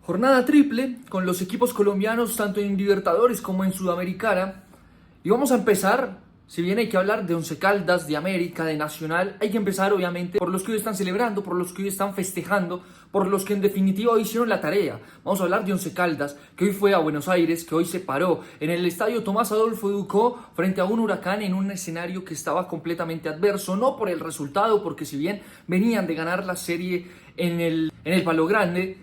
Jornada triple con los equipos colombianos tanto en Libertadores como en Sudamericana. Y vamos a empezar, si bien hay que hablar de Once Caldas, de América, de Nacional, hay que empezar obviamente por los que hoy están celebrando, por los que hoy están festejando, por los que en definitiva hoy hicieron la tarea. Vamos a hablar de Once Caldas, que hoy fue a Buenos Aires, que hoy se paró en el estadio Tomás Adolfo Ducó frente a un Huracán en un escenario que estaba completamente adverso, no por el resultado, porque si bien venían de ganar la serie en el Palo Grande,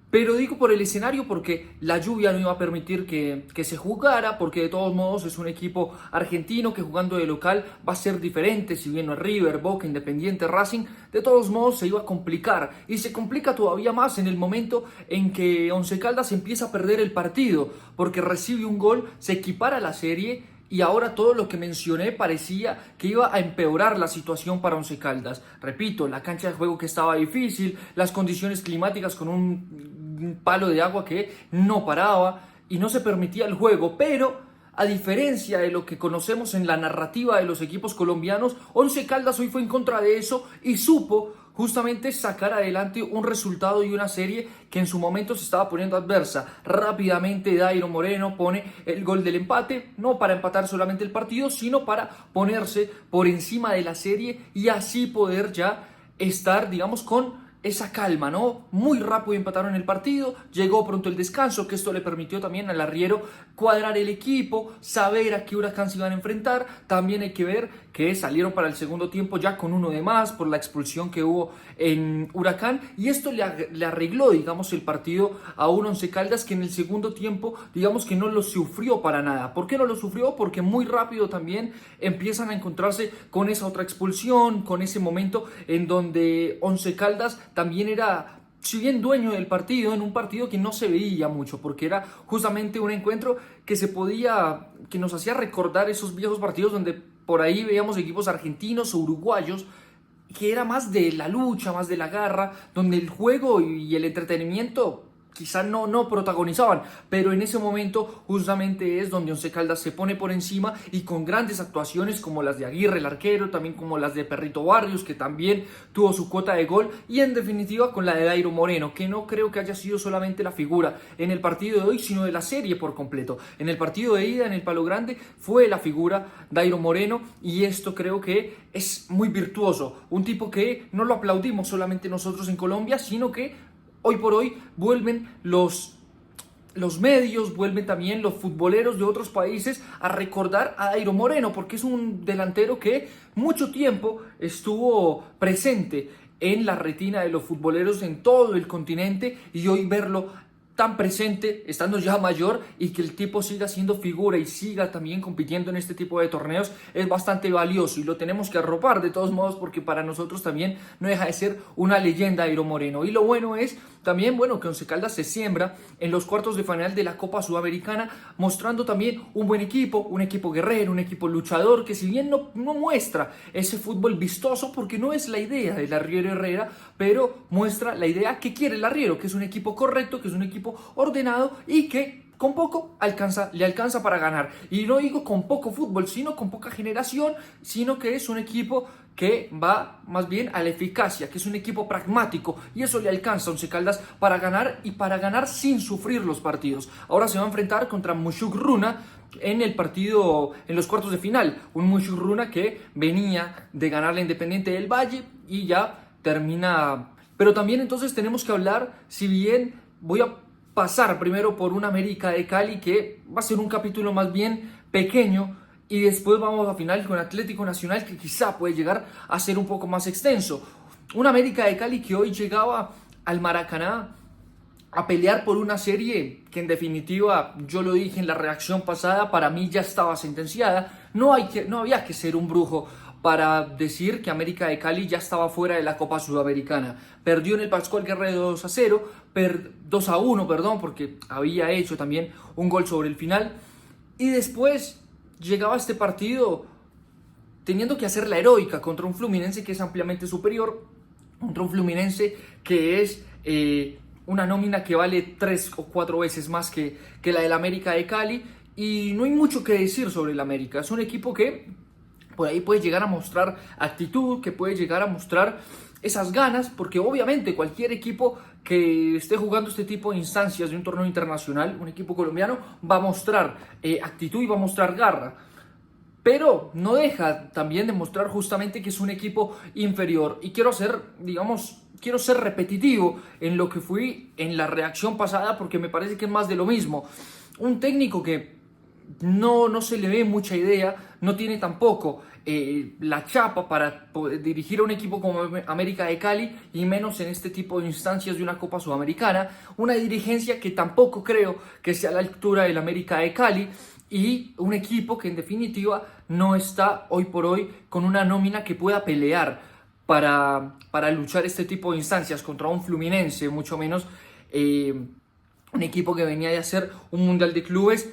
pero digo por el escenario porque la lluvia no iba a permitir que se jugara, porque de todos modos es un equipo argentino que jugando de local va a ser diferente, si bien no es River, Boca, Independiente, Racing, de todos modos se iba a complicar y se complica todavía más en el momento en que Once Caldas empieza a perder el partido, porque recibe un gol, se equipara la serie. Y ahora todo lo que mencioné parecía que iba a empeorar la situación para Once Caldas. Repito, la cancha de juego que estaba difícil, las condiciones climáticas con un palo de agua que no paraba y no se permitía el juego, pero a diferencia de lo que conocemos en la narrativa de los equipos colombianos, Once Caldas hoy fue en contra de eso y supo justamente sacar adelante un resultado y una serie que en su momento se estaba poniendo adversa. Rápidamente Dairo Moreno pone el gol del empate, no para empatar solamente el partido, sino para ponerse por encima de la serie y así poder ya estar, digamos, con esa calma, ¿no? Muy rápido empataron el partido, llegó pronto el descanso, que esto le permitió también al arriero cuadrar el equipo, saber a qué Huracán se iban a enfrentar. También hay que ver que salieron para el segundo tiempo ya con uno de más por la expulsión que hubo en Huracán, y esto le arregló, digamos, el partido a un Once Caldas que en el segundo tiempo, digamos que no lo sufrió para nada. ¿Por qué no lo sufrió? Porque muy rápido también empiezan a encontrarse con esa otra expulsión, con ese momento en donde Once Caldas también era, si bien dueño del partido, en un partido que no se veía mucho, porque era justamente un encuentro que nos hacía recordar esos viejos partidos donde por ahí veíamos equipos argentinos o uruguayos, que era más de la lucha, más de la garra, donde el juego y el entretenimiento quizá no protagonizaban, pero en ese momento justamente es donde Once Caldas se pone por encima y con grandes actuaciones como las de Aguirre, el arquero, también como las de Perrito Barrios, que también tuvo su cuota de gol, y en definitiva con la de Dairo Moreno, que no creo que haya sido solamente la figura en el partido de hoy, sino de la serie por completo. En el partido de ida, en el Palo Grande, fue la figura Dairo Moreno, y esto creo que es muy virtuoso, un tipo que no lo aplaudimos solamente nosotros en Colombia, sino que hoy por hoy vuelven los medios, vuelven también los futboleros de otros países a recordar a Dairo Moreno, porque es un delantero que mucho tiempo estuvo presente en la retina de los futboleros en todo el continente, y hoy verlo tan presente, estando ya mayor, y que el tipo siga siendo figura y siga también compitiendo en este tipo de torneos es bastante valioso, y lo tenemos que arropar de todos modos, porque para nosotros también no deja de ser una leyenda Dairo Moreno. Y lo bueno es también, bueno, que Once Caldas se siembra en los cuartos de final de la Copa Sudamericana, mostrando también un buen equipo, un equipo guerrero, un equipo luchador, que si bien no muestra ese fútbol vistoso, porque no es la idea del arriero Herrera, pero muestra la idea que quiere el arriero, que es un equipo correcto, que es un equipo ordenado y que con poco le alcanza para ganar. Y no digo con poco fútbol, sino con poca generación, sino que es un equipo que va más bien a la eficacia, que es un equipo pragmático, y eso le alcanza a Once Caldas para ganar, y para ganar sin sufrir los partidos. Ahora se va a enfrentar contra Mushuk Runa en el partido, en los cuartos de final, un Mushuk Runa que venía de ganar la Independiente del Valle y ya termina. Pero también entonces tenemos que hablar, si bien voy a pasar primero por un América de Cali que va a ser un capítulo más bien pequeño, y después vamos a final con Atlético Nacional, que quizá puede llegar a ser un poco más extenso. Un América de Cali que hoy llegaba al Maracaná a pelear por una serie que en definitiva, yo lo dije en la reacción pasada, para mí ya estaba sentenciada. No había que ser un brujo para decir que América de Cali ya estaba fuera de la Copa Sudamericana. Perdió en el Pascual Guerrero 2-0, 2-1, perdón, porque había hecho también un gol sobre el final. Y después llegaba este partido teniendo que hacer la heroica contra un Fluminense que es ampliamente superior, contra un Fluminense que es una nómina que vale 3 o 4 veces más que la del América de Cali, y no hay mucho que decir sobre el América. Es un equipo que por ahí puede llegar a mostrar actitud, que puede llegar a mostrar esas ganas, porque obviamente cualquier equipo que esté jugando este tipo de instancias de un torneo internacional, un equipo colombiano, va a mostrar actitud y va a mostrar garra. Pero no deja también de mostrar justamente que es un equipo inferior. Y quiero ser repetitivo en lo que fui en la reacción pasada, porque me parece que es más de lo mismo. Un técnico que no se le ve mucha idea, no tiene tampoco la chapa para poder dirigir a un equipo como América de Cali, y menos en este tipo de instancias de una Copa Sudamericana. Una dirigencia que tampoco creo que sea a la altura del América de Cali, y un equipo que en definitiva no está hoy por hoy con una nómina que pueda pelear para luchar este tipo de instancias contra un Fluminense, mucho menos un equipo que venía de hacer un Mundial de Clubes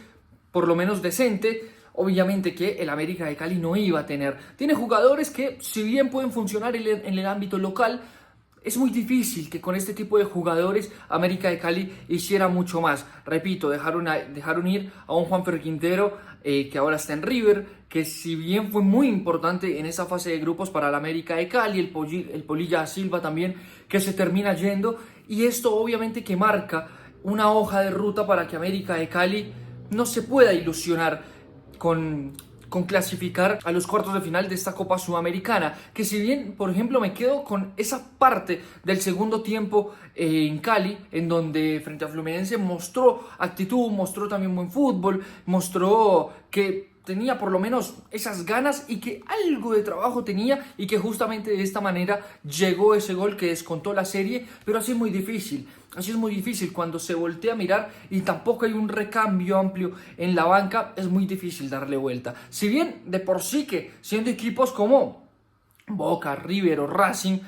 por lo menos decente. Obviamente que el América de Cali no iba a tener. Tiene jugadores que, si bien pueden funcionar en el ámbito local, es muy difícil que con este tipo de jugadores América de Cali hiciera mucho más. Repito, dejaron ir a un Juanfer Quintero que ahora está en River, que si bien fue muy importante en esa fase de grupos para la América de Cali, el Polilla Silva también, que se termina yendo, y esto obviamente que marca una hoja de ruta para que América de Cali no se pueda ilusionar con clasificar a los cuartos de final de esta Copa Sudamericana, que si bien, por ejemplo, me quedo con esa parte del segundo tiempo en Cali, en donde frente a Fluminense mostró actitud, mostró también buen fútbol, mostró que tenía por lo menos esas ganas y que algo de trabajo tenía, y que justamente de esta manera llegó ese gol que descontó la serie. Pero así es muy difícil cuando se voltea a mirar y tampoco hay un recambio amplio en la banca. Es muy difícil darle vuelta, si bien de por sí que siendo equipos como Boca, River o Racing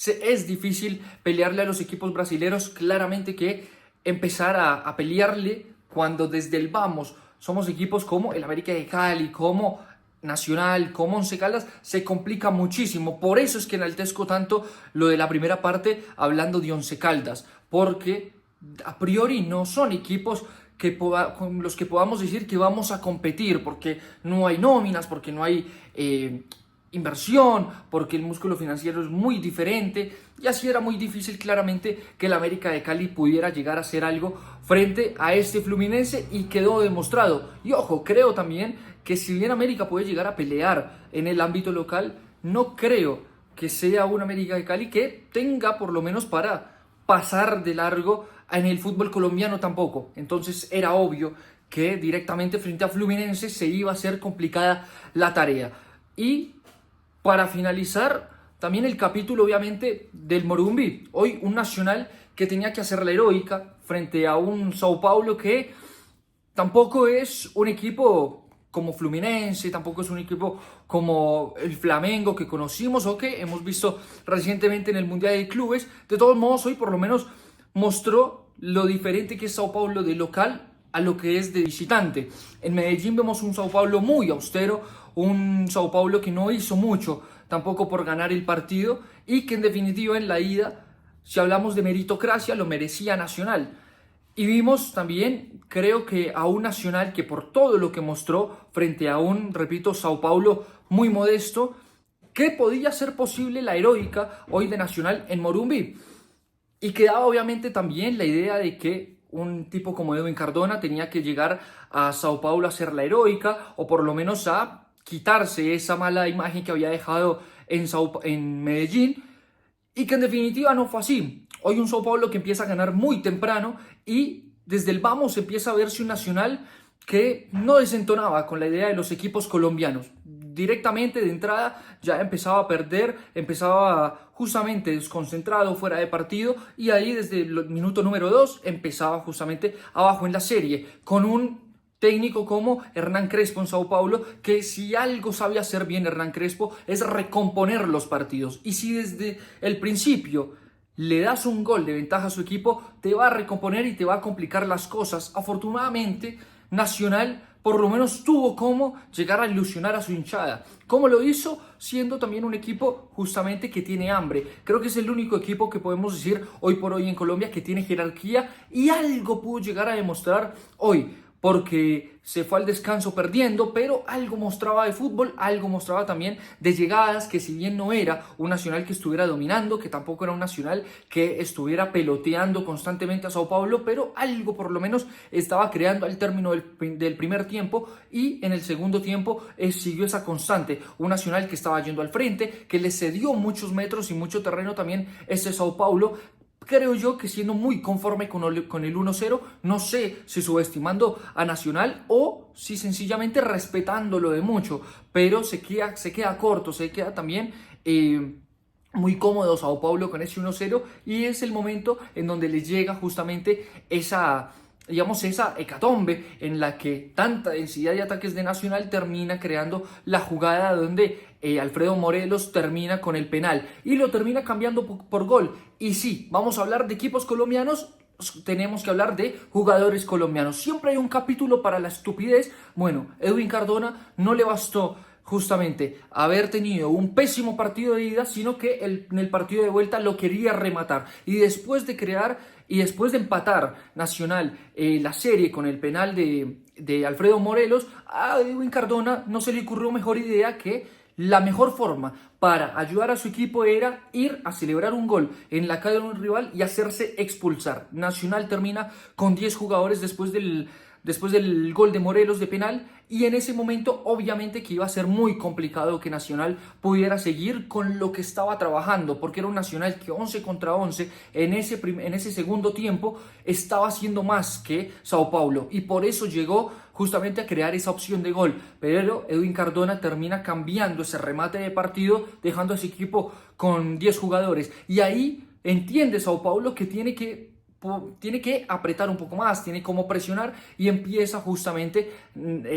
es difícil pelearle a los equipos brasileños. Claramente que empezar a pelearle cuando desde el vamos somos equipos como el América de Cali, como Nacional, como Once Caldas, se complica muchísimo. Por eso es que enaltezco tanto lo de la primera parte hablando de Once Caldas, porque a priori no son equipos con los que podamos decir que vamos a competir, porque no hay nóminas, porque no hay inversión, porque el músculo financiero es muy diferente, y así era muy difícil claramente que el América de Cali pudiera llegar a hacer algo frente a este Fluminense, y quedó demostrado. Y ojo, creo también que si bien América puede llegar a pelear en el ámbito local, no creo que sea un América de Cali que tenga por lo menos para pasar de largo en el fútbol colombiano tampoco. Entonces era obvio que directamente frente a Fluminense se iba a hacer complicada la tarea. Y para finalizar, también el capítulo obviamente del Morumbi. Hoy un Nacional que tenía que hacer la heroica frente a un Sao Paulo que tampoco es un equipo como Fluminense, tampoco es un equipo como el Flamengo que conocimos o que hemos visto recientemente en el Mundial de Clubes. De todos modos, hoy por lo menos mostró lo diferente que es Sao Paulo de local a lo que es de visitante. En Medellín vemos un Sao Paulo muy austero, un Sao Paulo que no hizo mucho tampoco por ganar el partido, y que en definitiva en la ida, si hablamos de meritocracia, lo merecía Nacional. Y vimos también, creo que a un Nacional que por todo lo que mostró frente a un, repito, Sao Paulo muy modesto, que podía ser posible la heroica hoy de Nacional en Morumbi. Y quedaba obviamente también la idea de que un tipo como Edwin Cardona tenía que llegar a Sao Paulo a hacer la heroica, o por lo menos a quitarse esa mala imagen que había dejado en Medellín, y que en definitiva no fue así. Hoy un Sao Paulo que empieza a ganar muy temprano, y desde el vamos empieza a verse un Nacional que no desentonaba con la idea de los equipos colombianos. Directamente de entrada ya empezaba a perder, empezaba justamente desconcentrado, fuera de partido, y ahí desde el minuto número 2 empezaba justamente abajo en la serie, con un técnico como Hernán Crespo en Sao Paulo, que si algo sabe hacer bien Hernán Crespo es recomponer los partidos. Y si desde el principio le das un gol de ventaja a su equipo, te va a recomponer y te va a complicar las cosas. Afortunadamente, Nacional por lo menos tuvo cómo llegar a ilusionar a su hinchada. ¿Cómo lo hizo? Siendo también un equipo justamente que tiene hambre. Creo que es el único equipo que podemos decir hoy por hoy en Colombia que tiene jerarquía, y algo pudo llegar a demostrar hoy. porque se fue al descanso perdiendo, pero algo mostraba de fútbol, algo mostraba también de llegadas, que si bien no era un Nacional que estuviera dominando, que tampoco era un Nacional que estuviera peloteando constantemente a Sao Paulo, pero algo por lo menos estaba creando al término del primer tiempo, y en el segundo tiempo siguió esa constante, un Nacional que estaba yendo al frente, que le cedió muchos metros y mucho terreno también Sao Paulo. Creo yo que siendo muy conforme con el 1-0, no sé si subestimando a Nacional o si sencillamente respetándolo de mucho, pero se queda corto, se queda también muy cómodo Sao Paulo con ese 1-0, y es el momento en donde les llega justamente esa, digamos, esa hecatombe en la que tanta densidad de ataques de Nacional termina creando la jugada donde Alfredo Morelos termina con el penal y lo termina cambiando por gol. Y sí, vamos a hablar de equipos colombianos, tenemos que hablar de jugadores colombianos. Siempre hay un capítulo para la estupidez. Bueno, Edwin Cardona no le bastó justamente haber tenido un pésimo partido de ida, sino que en el partido de vuelta lo quería rematar, y después de empatar Nacional la serie con el penal de Alfredo Morelos, a Edwin Cardona no se le ocurrió mejor idea que la mejor forma para ayudar a su equipo era ir a celebrar un gol en la calle de un rival y hacerse expulsar. Nacional termina con 10 jugadores después del gol de Morelos de penal, y en ese momento obviamente que iba a ser muy complicado que Nacional pudiera seguir con lo que estaba trabajando, porque era un Nacional que 11 contra 11 en ese segundo tiempo estaba haciendo más que Sao Paulo, y por eso llegó justamente a crear esa opción de gol. Pero Edwin Cardona termina cambiando ese remate de partido, dejando a ese equipo con 10 jugadores, y ahí entiende Sao Paulo que tiene que apretar un poco más, tiene como presionar, y empieza justamente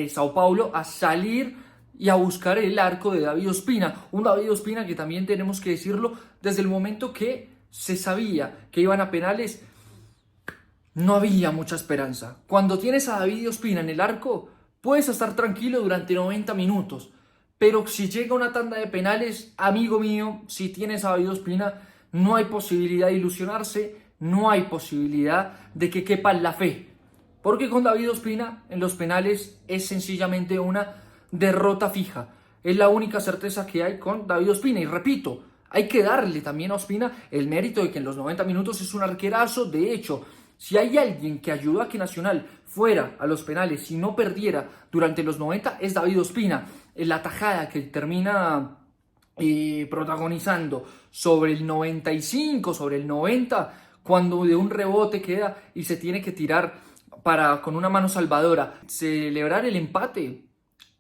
Sao Paulo a salir y a buscar el arco de David Ospina. Un David Ospina que también tenemos que decirlo, desde el momento que se sabía que iban a penales, no había mucha esperanza. Cuando tienes a David Ospina en el arco, puedes estar tranquilo durante 90 minutos. Pero si llega una tanda de penales, amigo mío, si tienes a David Ospina, no hay posibilidad de ilusionarse, no hay posibilidad de que quepa la fe. Porque con David Ospina en los penales es sencillamente una derrota fija. Es la única certeza que hay con David Ospina. Y repito, hay que darle también a Ospina el mérito de que en los 90 minutos es un arquerazo. De hecho, si hay alguien que ayudó a que Nacional fuera a los penales y no perdiera durante los 90, es David Ospina. La tajada que termina protagonizando sobre el 95, sobre el 90, cuando de un rebote queda y se tiene que tirar con una mano salvadora, celebrar el empate,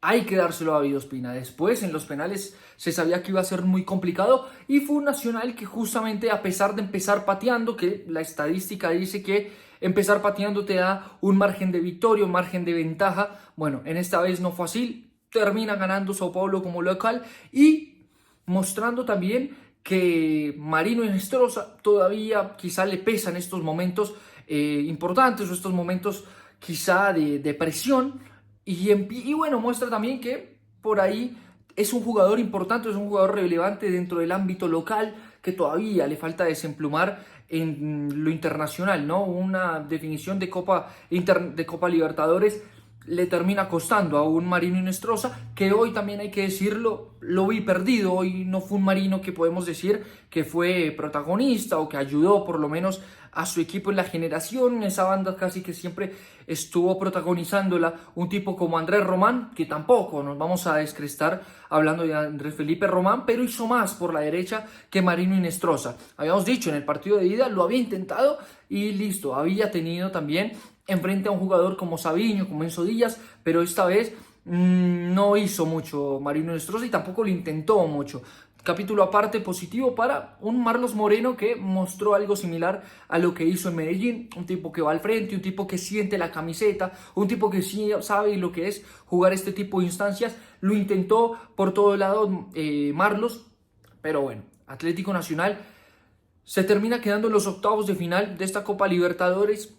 hay que dárselo a David Ospina. Después en los penales se sabía que iba a ser muy complicado, y fue un Nacional que justamente, a pesar de empezar pateando, que la estadística dice que empezar pateando te da un margen de victoria, un margen de ventaja, bueno, en esta vez no fue así, termina ganando Sao Paulo como local, y mostrando también que Marino Inestrosa todavía quizá le pesan estos momentos importantes, o estos momentos quizá de presión, y bueno, muestra también que por ahí es un jugador importante, es un jugador relevante dentro del ámbito local, que todavía le falta desemplumar en lo internacional, ¿no? Una definición de Copa Libertadores le termina costando a un Marino Inestrosa, que hoy también hay que decirlo, lo vi perdido. Hoy no fue un Marino que podemos decir que fue protagonista o que ayudó por lo menos a su equipo en la generación. Esa banda casi que siempre estuvo protagonizándola un tipo como Andrés Román, que tampoco nos vamos a descrestar hablando de Andrés Felipe Román, pero hizo más por la derecha que Marino Inestrosa. Habíamos dicho, en el partido de ida lo había intentado y listo, había tenido también enfrente a un jugador como Savinho, como Enzo Díaz, pero esta vez no hizo mucho Marino Inestrosa y tampoco lo intentó mucho. Capítulo aparte positivo para un Marlos Moreno, que mostró algo similar a lo que hizo en Medellín, un tipo que va al frente, un tipo que siente la camiseta, un tipo que sí sabe lo que es jugar este tipo de instancias. Lo intentó por todo lado Marlos, pero bueno, Atlético Nacional se termina quedando en los octavos de final de esta Copa Libertadores.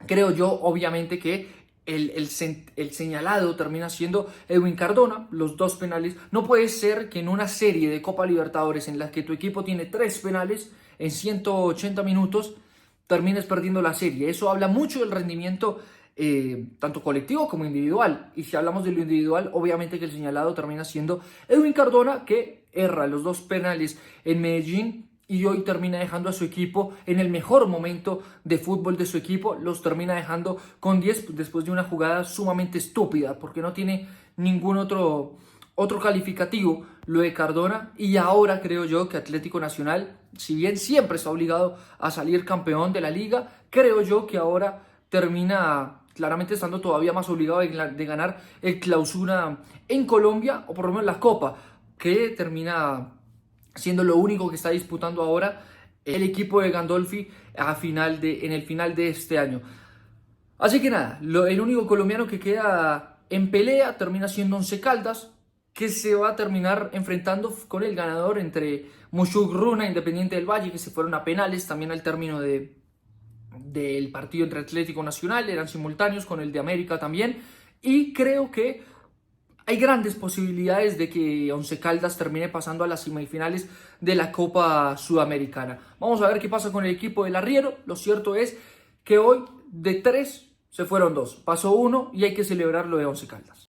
Creo yo, obviamente, que el señalado termina siendo Edwin Cardona. Los 2 penales. No puede ser que en una serie de Copa Libertadores en la que tu equipo tiene 3 penales en 180 minutos termines perdiendo la serie. Eso habla mucho del rendimiento tanto colectivo como individual. Y si hablamos de lo individual, obviamente que el señalado termina siendo Edwin Cardona, que erra los 2 penales en Medellín y hoy termina dejando a su equipo en el mejor momento de fútbol de su equipo. Los termina dejando con 10 después de una jugada sumamente estúpida, porque no tiene ningún otro calificativo lo de Cardona. Y ahora creo yo que Atlético Nacional, si bien siempre está obligado a salir campeón de la liga, creo yo que ahora termina claramente estando todavía más obligado de ganar el Clausura en Colombia, o por lo menos la Copa, que termina siendo lo único que está disputando ahora el equipo de Gandolfi en el final de este año. Así que nada, el único colombiano que queda en pelea termina siendo Once Caldas, que se va a terminar enfrentando con el ganador entre Mushuk-Runa, Independiente del Valle, que se fueron a penales también al término del partido entre Atlético Nacional, eran simultáneos con el de América también, y creo que hay grandes posibilidades de que Once Caldas termine pasando a las semifinales de la Copa Sudamericana. Vamos a ver qué pasa con el equipo del Arriero. Lo cierto es que hoy de 3 se fueron 2, pasó 1 y hay que celebrar lo de Once Caldas.